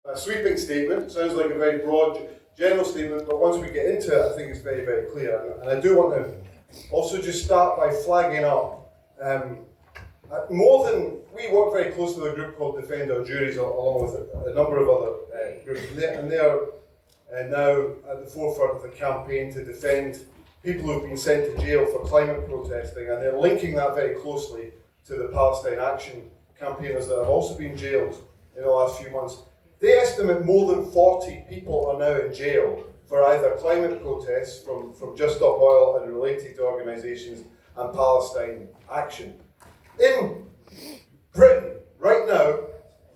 a sweeping statement. Sounds like a very broad, general statement, but once we get into it, I think it's very, very clear. And I do want to also just start by flagging up. We work very closely with a group called Defend Our Juries, along with a number of other groups, and they are now at the forefront of the campaign to defend people who've been sent to jail for climate protesting, and they're linking that very closely to the Palestine Action campaigners that have also been jailed in the last few months. They estimate more than 40 people are now in jail for either climate protests from Just Stop Oil and related organisations and Palestine Action. In Britain, right now,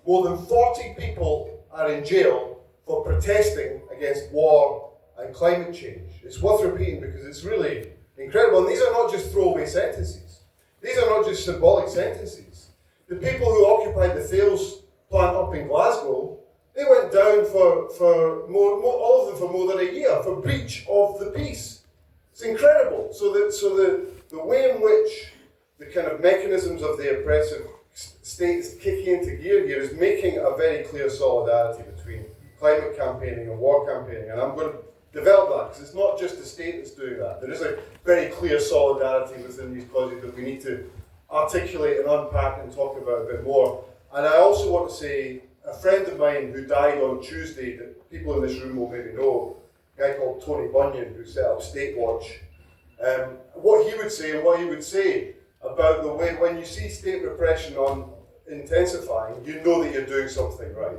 more than 40 people are in jail for protesting against war and climate change. It's worth repeating because it's really incredible. And these are not just throwaway sentences. These are not just symbolic sentences. The people who occupied the Thales plant up in Glasgow, they went down for all of them for more than a year for breach of the peace. It's incredible. So the way in which the kind of mechanisms of the oppressive state is kicking into gear here is making a very clear solidarity between climate campaigning and war campaigning. And I'm going to develop that because it's not just the state that's doing that. There is a very clear solidarity within these causes that we need to articulate and unpack and talk about a bit more. And I also want to say, a friend of mine who died on Tuesday, that people in this room will maybe know, a guy called Tony Bunyan, who set up State Watch, what he would say and what he would say about the way when you see state repression intensifying, you know that you're doing something right.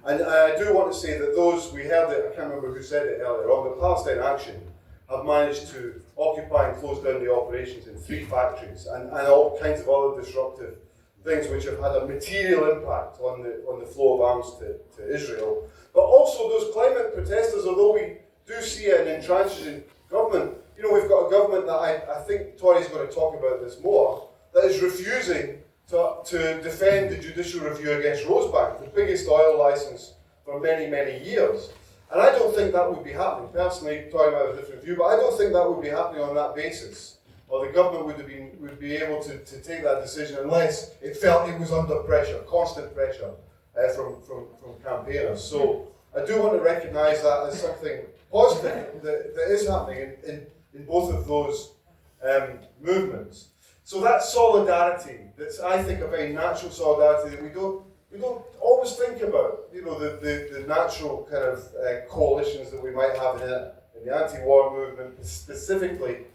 And I do want to say that those, we heard it, I can't remember who said it earlier on, but Palestine Action have managed to occupy and close down the operations in 3 factories and all kinds of other disruptive things which have had a material impact on the flow of arms to Israel. But also those climate protesters, although we do see an intransigent government, we've got a government that I think Tori's going to talk about this more, that is refusing to defend the judicial review against Rosebank, the biggest oil license for many, many years. And I don't think that would be happening. Personally, Tori might have a different view, but I don't think that would be happening on that basis. Or the government would be able to take that decision unless it felt it was under pressure, constant pressure from campaigners. So I do want to recognise that as something positive that is happening in both of those movements. So that solidarity, that's I think a very natural solidarity that we don't always think about. The natural kind of coalitions that we might have in the anti-war movement, specifically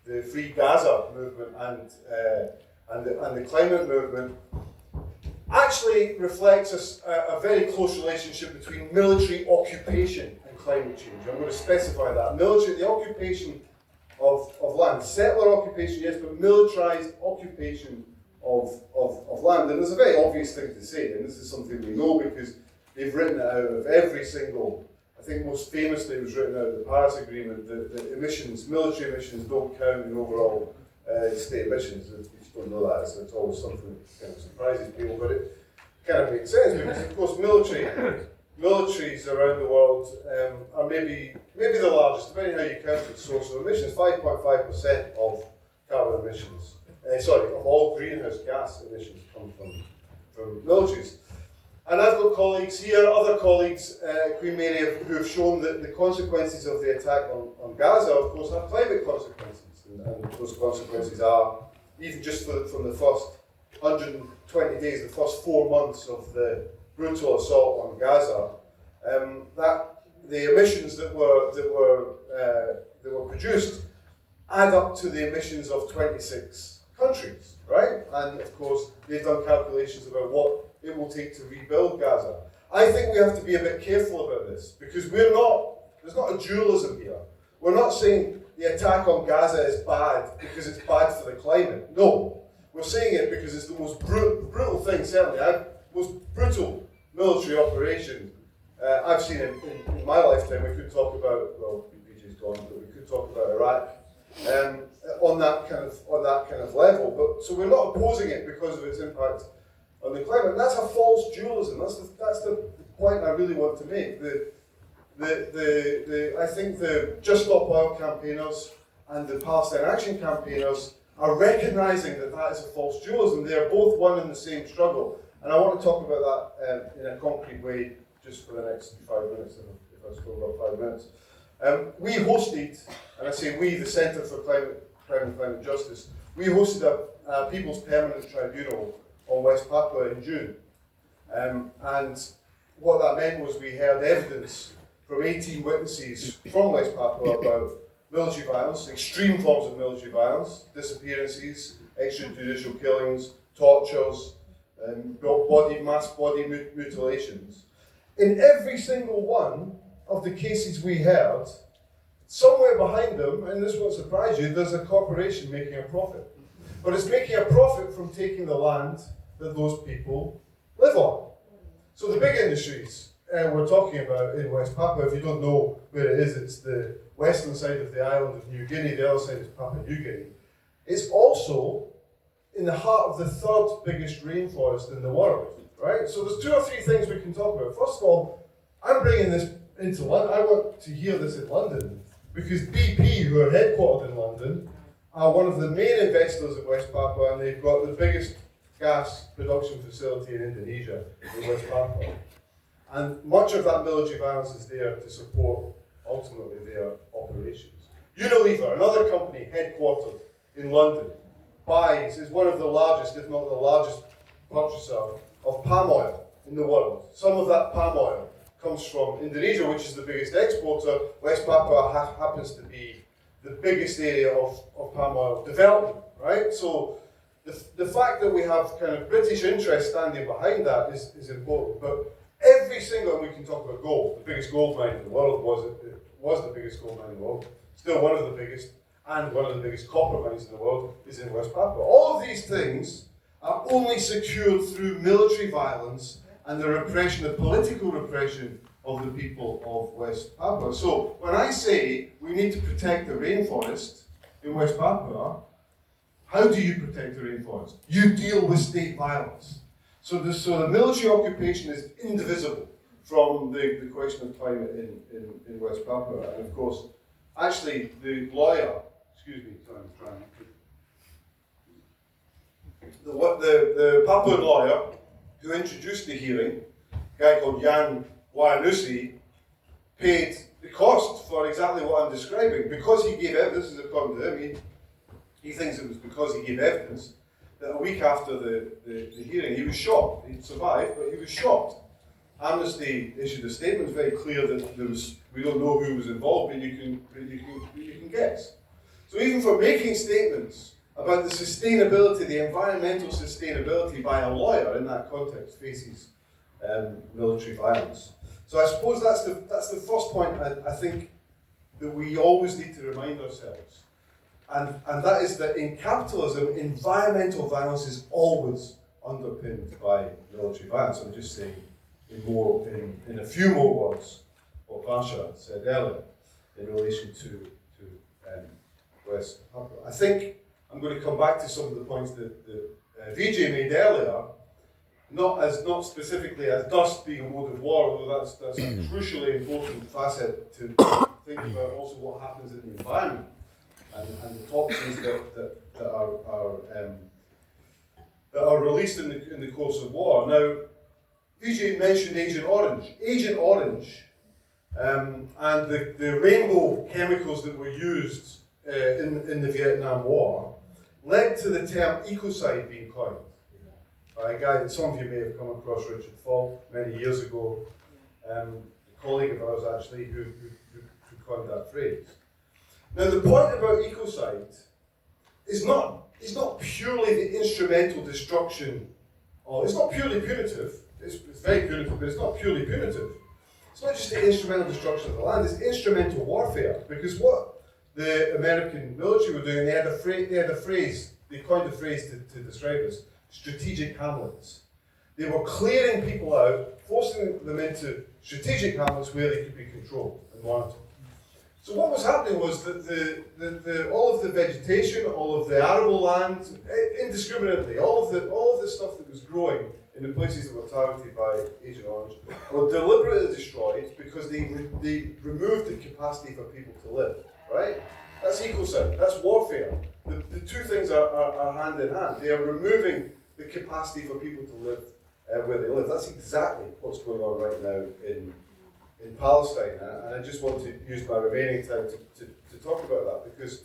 the Free Gaza movement and the climate movement, actually reflects a very close relationship between military occupation and climate change. I'm going to specify that. The occupation of land, settler occupation, yes, but militarized occupation of land. And there's a very obvious thing to say, and this is something we know because they've written it out of every single, I think most famously it was written out of the Paris Agreement, that emissions, military emissions don't count in overall state emissions. If you don't know that, it's always something that kind of surprises people, but it kind of makes sense because of course militaries around the world are maybe the largest, depending how you count it, source of emissions. 5.5% of carbon emissions, of all greenhouse gas emissions come from militaries. And I've got colleagues here, other colleagues, Queen Mary, who have shown that the consequences of the attack on Gaza, of course, have climate consequences. And those consequences are, even just from the first 120 days, the first 4 months of the brutal assault on Gaza, that the emissions that were produced add up to the emissions of 26 countries, right? And of course, they've done calculations about what it will take to rebuild Gaza. I think we have to be a bit careful about this because there's not a dualism here. We're not saying the attack on Gaza is bad because it's bad for the climate. No, we're saying it because it's the most brutal thing, certainly, most brutal military operation I've seen in my lifetime. We could talk about, well, BJ's gone, but we could talk about Iraq on that kind of level. But so we're not opposing it because of its impact on the climate. And that's a false dualism. That's the point I really want to make. I think the Just Stop Oil campaigners and the Palestine Action campaigners are recognising that is a false dualism. They are both one and the same struggle. And I want to talk about that in a concrete way just for the next 5 minutes, if I've still got 5 minutes. We hosted, and I say we, the Centre for Crime and Climate Justice, we hosted a People's Permanent Tribunal on West Papua in June. And what that meant was we heard evidence from 18 witnesses from West Papua about military violence, extreme forms of military violence, disappearances, extrajudicial killings, tortures, mass body mutilations. In every single one of the cases we heard, somewhere behind them, and this won't surprise you, there's a corporation making a profit. But it's making a profit from taking the land that those people live on. So the big industries we're talking about in West Papua, if you don't know where it is, it's the western side of the island of New Guinea, the other side is Papua New Guinea. It's also in the heart of the third biggest rainforest in the world, right? So there's 2 or 3 things we can talk about. First of all, I'm bringing this into London. I want to hear this in London because BP, who are headquartered in London, are one of the main investors in West Papua, and they've got the biggest gas production facility in Indonesia, in West Papua. And much of that military violence is there to support, ultimately, their operations. Unilever, another company headquartered in London, is one of the largest, if not the largest, purchaser of palm oil in the world. Some of that palm oil comes from Indonesia, which is the biggest exporter. West Papua happens to be the biggest area of palm oil development, right? So the fact that we have kind of British interest standing behind that is important. But every single, and we can talk about gold, the biggest gold mine in the world was the biggest gold mine in the world, still one of the biggest, and one of the biggest copper mines in the world is in West Papua. All of these things are only secured through military violence and the repression, the political repression of the people of West Papua. So when I say we need to protect the rainforest in West Papua, how do you protect the rainforest? You deal with state violence. So the military occupation is indivisible from the question of climate in West Papua. And of course, actually the lawyer, the Papuan lawyer who introduced the hearing, a guy called Jan Wayanusi, paid the cost for exactly what I'm describing. Because he gave evidence, this is according to him, he thinks it was because he gave evidence, that a week after the hearing, he was shot. He survived, but he was shot. Amnesty issued a statement very clear that we don't know who was involved, but you can guess. So even for making statements about the sustainability, the environmental sustainability by a lawyer in that context faces military violence. So I suppose that's the first point I think that we always need to remind ourselves. And that is that in capitalism, environmental violence is always underpinned by military violence. I'm just saying in a few more words what Varsha said earlier in relation to West Papua. I think I'm going to come back to some of the points that Vijay made earlier, not specifically as dust being a mode of war, although that's a crucially important facet to think about also what happens in the environment and the toxins that are released in the course of war. Now, Vijay mentioned Agent Orange. Agent Orange and the rainbow chemicals that were used in the Vietnam War led to the term ecocide being coined by a guy that some of you may have come across, Richard Falk, many years ago, a colleague of ours actually who coined that phrase. Now the point about ecocide is not purely the instrumental destruction, or it's not purely punitive. It's very punitive, but it's not purely punitive. It's not just the instrumental destruction of the land, it's instrumental warfare. Because what the American military were doing, they coined a phrase to describe this, strategic hamlets. They were clearing people out, forcing them into strategic hamlets where they could be controlled and monitored. So what was happening was that all of the vegetation, all of the arable land, indiscriminately, all of the stuff that was growing in the places that were targeted by Agent Orange were deliberately destroyed because they removed the capacity for people to live, right? That's ecocide, that's warfare. The two things are hand in hand. They are removing the capacity for people to live where they live. That's exactly what's going on right now in Palestine, and I just want to use my remaining time to talk about that, because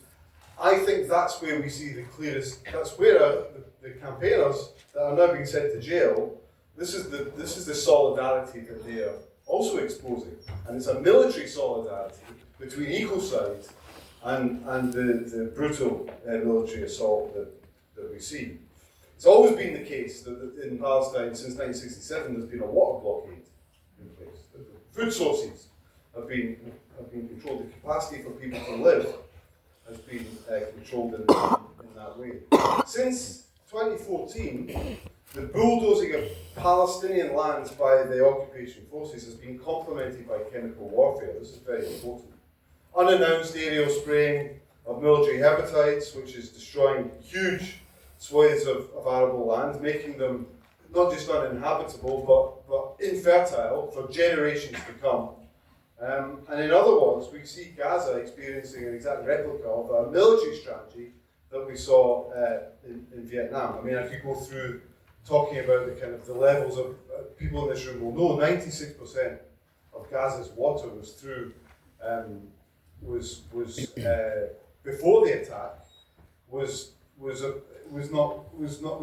I think that's where we see the clearest, that's where the campaigners that are now being sent to jail, this is the solidarity that they are also exposing, and it's a military solidarity between equal sides and the brutal military assault that we see. It's always been the case that in Palestine since 1967 there's been a water blockade in place. The food sources have been controlled. The capacity for people to live has been controlled in that way. Since 2014, the bulldozing of Palestinian lands by the occupation forces has been complemented by chemical warfare. This is very important. Unannounced aerial spraying of military herbicides, which is destroying huge swathes of arable land, making them not just uninhabitable, but infertile for generations to come. And in other words, we see Gaza experiencing an exact replica of a military strategy that we saw in Vietnam. I mean, I could go through talking about the levels of people in this room will know 96% of Gaza's water was through before the attack was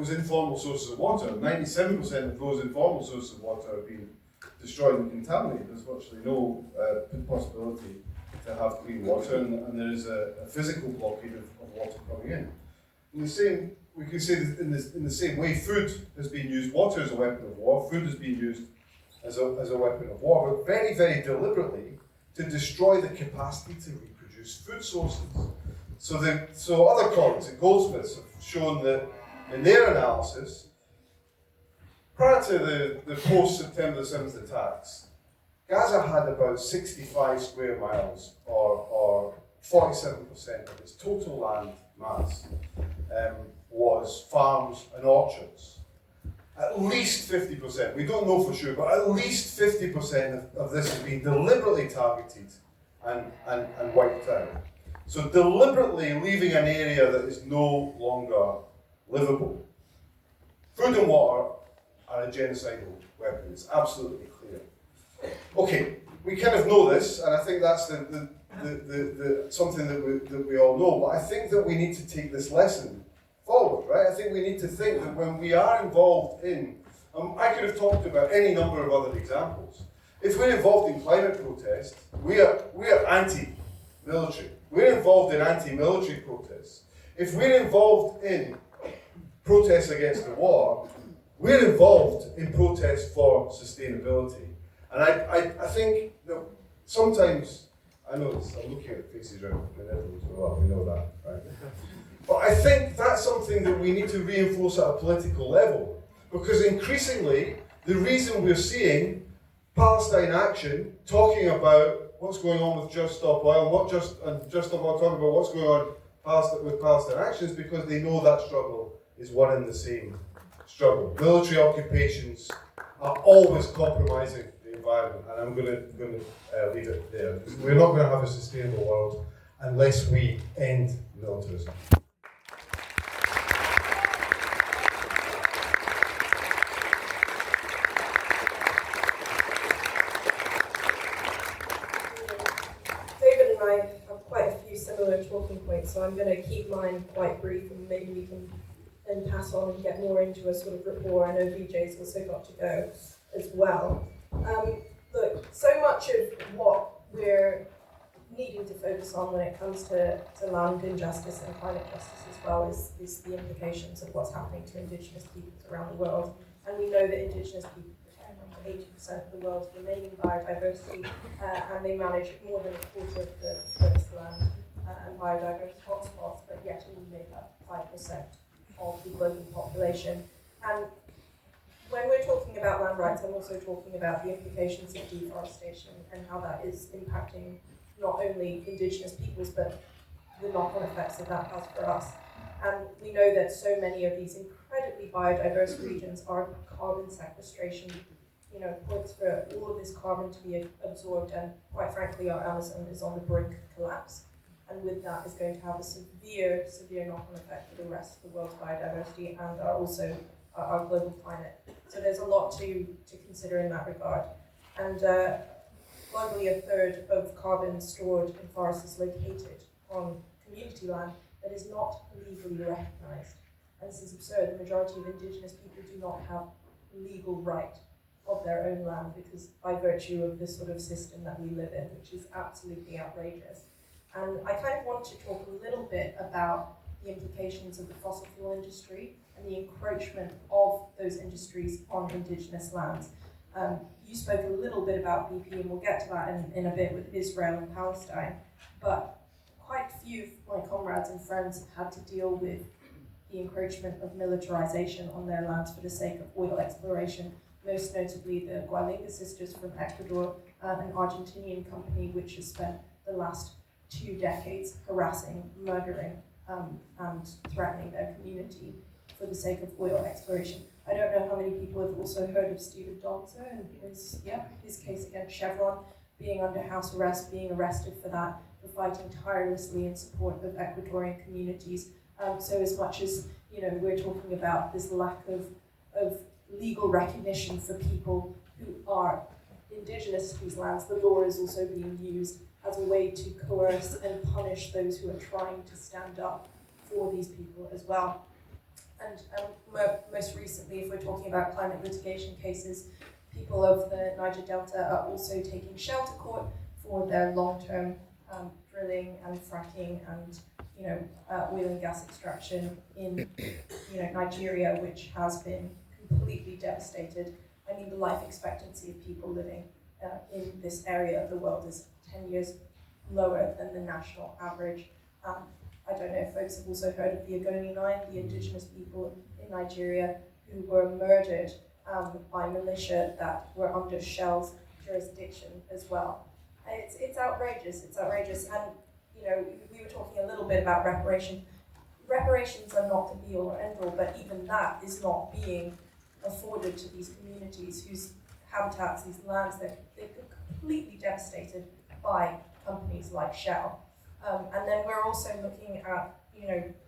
informal sources of water. 97% of those informal sources of water have been destroyed and contaminated. There's virtually no possibility to have clean water, and there is a physical blockade of water coming in. We can say that in the same way, food has been used, water as a weapon of war, food has been used as a weapon of war, but very, very deliberately to destroy the capacity to reproduce food sources. So other colleagues at Goldsmiths have shown that in their analysis, prior to the post-September 7th attacks, Gaza had about 65 square miles, or 47% of its total land mass, was farms and orchards. At least 50%, we don't know for sure, but at least 50% of this has been deliberately targeted and wiped out. So deliberately leaving an area that is no longer livable. Food and water are a genocidal weapon, it's absolutely clear. Okay, we kind of know this, and I think that's the something that we all know, but I think that we need to take this lesson forward, right? I think we need to think that when we are involved in, I could have talked about any number of other examples. If we're involved in climate protest, we are anti-military. We're involved in anti-military protests. If we're involved in protests against the war, we're involved in protests for sustainability. And I think that sometimes, I know this, I'm looking at faces around the Netherlands as well, we know that, right? But I think that's something that we need to reinforce at a political level, because increasingly, the reason we're seeing Palestine Action talking about what's going on with Just Stop Oil, Just Stop Oil talking about what's going on with Palestine Action, is because they know that struggle is one and the same struggle. Military occupations are always compromising the environment, and I'm going to leave it there. We're not going to have a sustainable world unless we end militarism. Similar talking points, so I'm going to keep mine quite brief, and maybe we can then pass on and get more into a sort of rapport. I know VJ's also got to go as well. Look, so much of what we're needing to focus on when it comes to land injustice and climate justice as well is the implications of what's happening to Indigenous peoples around the world. And we know that Indigenous people 80% of the world's remaining biodiversity, and they manage more than a quarter of the forest land and biodiversity hotspots, but yet only make up 5% of the global population. And when we're talking about land rights, I'm also talking about the implications of deforestation and how that is impacting not only Indigenous peoples, but the knock-on effects that that has for us. And we know that so many of these incredibly biodiverse regions are carbon sequestration points for all of this carbon to be absorbed, and quite frankly our Amazon is on the brink of collapse, and with that is going to have a severe knock-on effect for the rest of the world's biodiversity and are also our global climate. So there's a lot to consider in that regard. And globally, a third of carbon stored in forests is located on community land that is not legally recognised. And this is absurd. The majority of indigenous people do not have legal right of their own land because by virtue of this sort of system that we live in, which is absolutely outrageous. And I kind of want to talk a little bit about the implications of the fossil fuel industry and the encroachment of those industries on indigenous lands. You spoke a little bit about BP, and we'll get to that in a bit with Israel and Palestine, but quite a few of my comrades and friends have had to deal with the encroachment of militarization on their lands for the sake of oil exploration, most notably the Gualinga sisters from Ecuador, an Argentinian company which has spent the last 2 decades harassing, murdering, and threatening their community for the sake of oil exploration. I don't know how many people have also heard of Stephen Donzer and his case against Chevron, being under house arrest, being arrested for that, for fighting tirelessly in support of Ecuadorian communities. So as much as we're talking about this lack of legal recognition for people who are indigenous to these lands, the law is also being used as a way to coerce and punish those who are trying to stand up for these people as well. And most recently, if we're talking about climate litigation cases, people of the Niger Delta are also taking Shell to court for their long-term drilling and fracking and oil and gas extraction in Nigeria, which has been completely devastated. I mean, the life expectancy of people living in this area of the world is 10 years lower than the national average. I don't know if folks have also heard of the Ogoni 9, the indigenous people in Nigeria who were murdered by militia that were under Shell's jurisdiction as well. It's outrageous, and we were talking a little bit about reparation. Reparations are not the be-all or end-all, but even that is not being afforded to these communities whose habitats, these lands, they're completely devastated by companies like Shell. And then we're also looking at,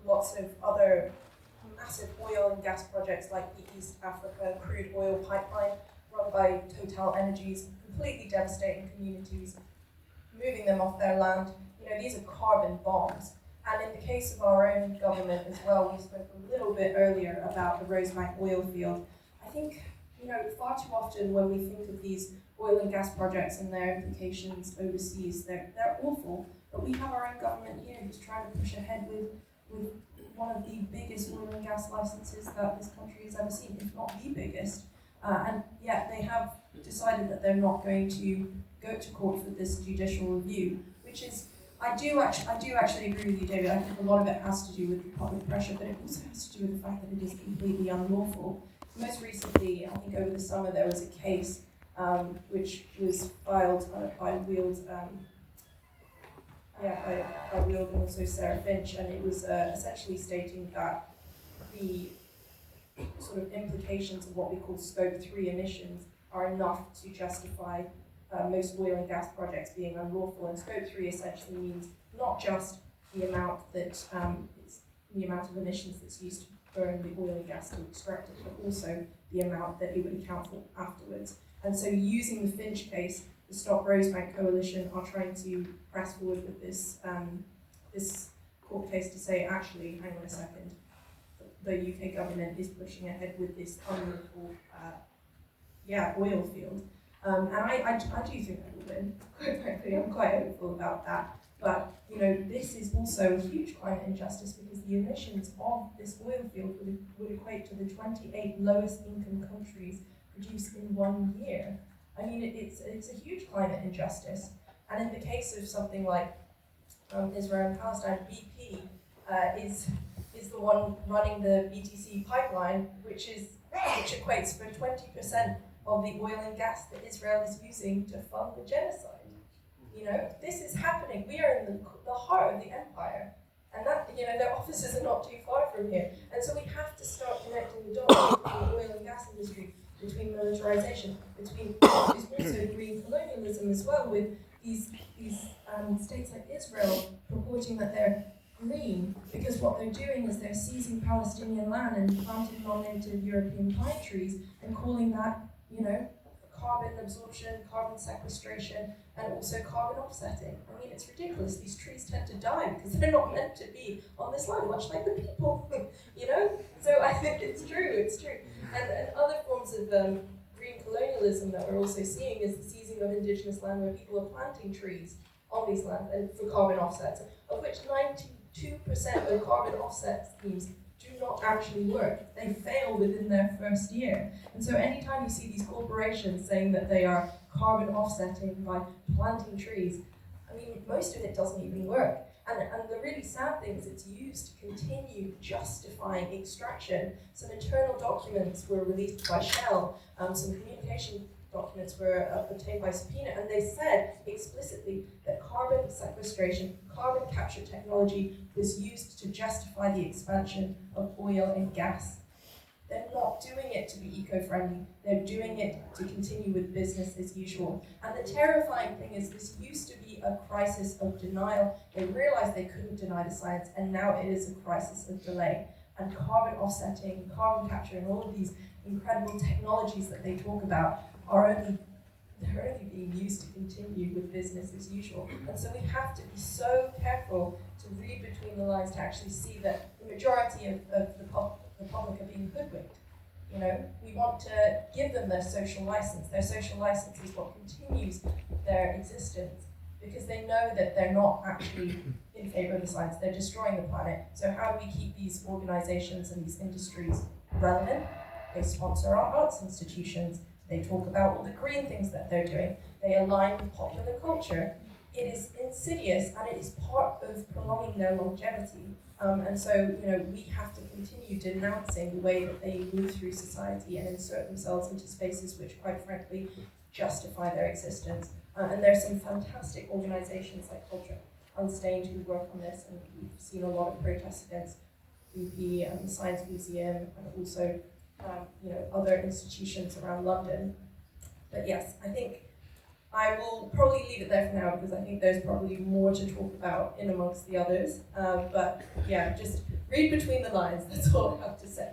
lots of other massive oil and gas projects like the East Africa crude oil pipeline run by Total Energies, completely devastating communities, moving them off their land. These are carbon bombs. And in the case of our own government as well, we spoke a little bit earlier about the Rosebank oil field. I think, far too often when we think of these oil and gas projects and their implications overseas, they're awful. But we have our own government here who's trying to push ahead with one of the biggest oil and gas licenses that this country has ever seen, if not the biggest. And yet they have decided that they're not going to go to court for this judicial review, which is, I do actually agree with you, David. I think a lot of it has to do with public pressure, but it also has to do with the fact that it is completely unlawful. Most recently, I think over the summer, there was a case which was filed by Wield, by Wield and also Sarah Finch, and it was essentially stating that the sort of implications of what we call Scope 3 emissions are enough to justify most oil and gas projects being unlawful. And Scope 3 essentially means not just the amount that the amount of emissions that's used to burn the oil and gas to extract it, but also the amount that it would account for afterwards. And so using the Finch case, the Stop Rosebank Coalition are trying to press forward with this this court case to say, actually, hang on a second, the UK government is pushing ahead with this unlawful oil field. And I do think that will win, quite frankly. I'm quite hopeful about that. But, this is also a huge climate injustice because the emissions of this oil field would equate to the 28 lowest income countries produced in 1 year. I mean, it's a huge climate injustice. And in the case of something like Israel and Palestine, BP is the one running the BTC pipeline, which equates for 20% of the oil and gas that Israel is using to fund the genocide. This is happening. We are in the heart of the empire, and that their offices are not too far from here. And so we have to start connecting the dots between the oil and gas industry, between militarization, between also green colonialism as well, with these states like Israel purporting that they're green, because what they're doing is they're seizing Palestinian land and planting non-native European pine trees and calling that, carbon absorption, carbon sequestration, and also carbon offsetting. I mean, it's ridiculous. These trees tend to die because they're not meant to be on this land, much like the people, So I think it's true. And other forms of green colonialism that we're also seeing is the seizing of indigenous land where people are planting trees on these lands and for carbon offsets, of which 92% of carbon offset schemes do not actually work. They fail within their first year. And so anytime you see these corporations saying that they are carbon offsetting by planting trees, I mean, most of it doesn't even work. And the really sad thing is it's used to continue justifying extraction. Some internal documents were released by Shell, some communication documents were obtained by subpoena, and they said explicitly that carbon sequestration, carbon capture technology was used to justify the expansion of oil and gas. They're not doing it to be eco-friendly, they're doing it to continue with business as usual. And the terrifying thing is this used to be a crisis of denial. They realized they couldn't deny the science, and now it is a crisis of delay. And carbon offsetting, carbon capture, and all of these incredible technologies that they talk about they're only being used to continue with business as usual. And so we have to be so careful to read between the lines to actually see that the majority of the public are being hoodwinked. We want to give them their social license. Their social license is what continues their existence because they know that they're not actually in favor of the science. They're destroying the planet. So how do we keep these organizations and these industries relevant? They sponsor our arts institutions. They talk about all the green things that they're doing. They align with popular culture. It is insidious and it is part of prolonging their longevity. And so, we have to continue denouncing the way that they move through society and insert themselves into spaces which, quite frankly, justify their existence. And there's some fantastic organizations like Culture Unstained who work on this, and we've seen a lot of protests against BP and the Science Museum, and also other institutions around London. But yes, I think I will probably leave it there for now because I think there's probably more to talk about in amongst the others. But yeah, just read between the lines, that's all I have to say.